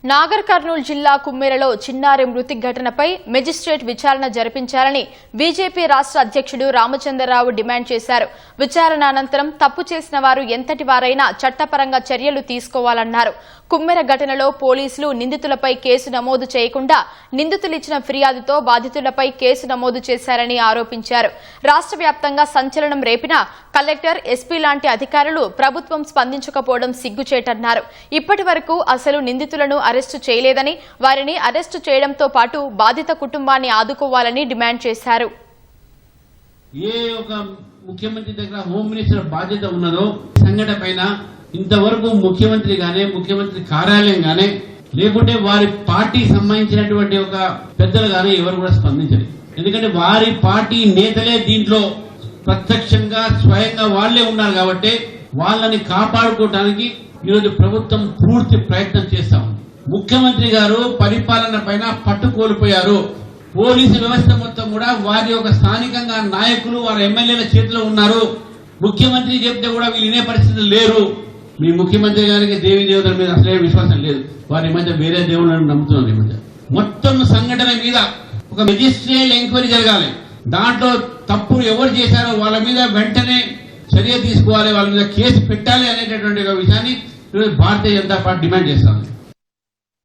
నాగర్ కర్నూలు జిల్లా కుమ్మెరలో చిన్నారి మృతి ఘటనపై మెజిస్ట్రేట్ విచారణ జరిపించాలని బీజేపీ రాష్ట్ర అధ్యక్షుడు రామచంద్రరావు డిమాండ్ చేశారు. విచారణ అనంతరం తప్పు చేసిన వారు ఎంతటి వారైనా చట్టపరంగా చర్యలు తీసుకోవాలన్నారు. కుమ్మెర ఘటనలో పోలీసులు నిందితులపై కేసు నమోదు చేయకుండా నిందితులు ఇచ్చిన ఫిర్యాదుతో బాధితులపై కేసు నమోదు చేశారని ఆరోపించారు. రాష్ట్ర వ్యాప్తంగా సంచలనం రేపిన కలెక్టర్, ఎస్పీ లాంటి అధికారులు ప్రభుత్వం స్పందించకపోవడం సిగ్గుచేటన్నారు. ఇప్పటి వరకు అసలు నిందితులను అరెస్టు చేయలేదని, వారిని అరెస్టు చేయడంతో పాటు బాధిత కుటుంబాన్ని ఆదుకోవాలని డిమాండ్ చేశారు. ఏ ఒక ముఖ్యమంత్రి దగ్గర హోమ్ మినిస్టర్ బాధ్యత ఉన్నదో సంఘటన పైన ఇంతవరకు ముఖ్యమంత్రి గానే, ముఖ్యమంత్రి కార్యాలయం గానే, లేకుంటే వారి పార్టీ సంబంధించినటువంటి ఒక పెద్దలు గానే ఎవరు కూడా స్పందించరు. ఎందుకంటే వారి పార్టీ నేతలే దీంట్లో ప్రత్యక్షంగా స్వయంగా వాళ్లే ఉన్నారు కాబట్టి వాళ్ళని కాపాడుకోవడానికి ఈరోజు ప్రభుత్వం పూర్తి ప్రయత్నం చేస్తా ఉంది. ముఖ్యమంత్రి గారు పరిపాలన పైన పట్టు కోల్పోయారు. పోలీసు వ్యవస్థ మొత్తం కూడా వారి యొక్క స్థానికంగా నాయకులు, వారి ఎమ్మెల్యేల చేతిలో ఉన్నారు. ముఖ్యమంత్రి చెప్తే కూడా వీళ్ళు వినే పరిస్థితులు లేరు. మీ ముఖ్యమంత్రి గారికి దేవీ దేవతల మీద అసలే విశ్వాసం లేదు. వారి మధ్య వేరే దేవుళ్ళని నమ్ముతున్నారు. ఈ మధ్య మొత్తం సంఘటన మీద ఒక మెజిస్ట్రేట్ ఎంక్వైరీ జరగాలి. దాంట్లో తప్పులు ఎవరు చేశారో వాళ్ళ మీద వెంటనే చర్య తీసుకోవాలి, వాళ్ళ మీద కేసు పెట్టాలి అనేటటువంటి ఒక విషయాన్ని భారతీయ జనతా పార్టీ డిమాండ్ చేస్తాం.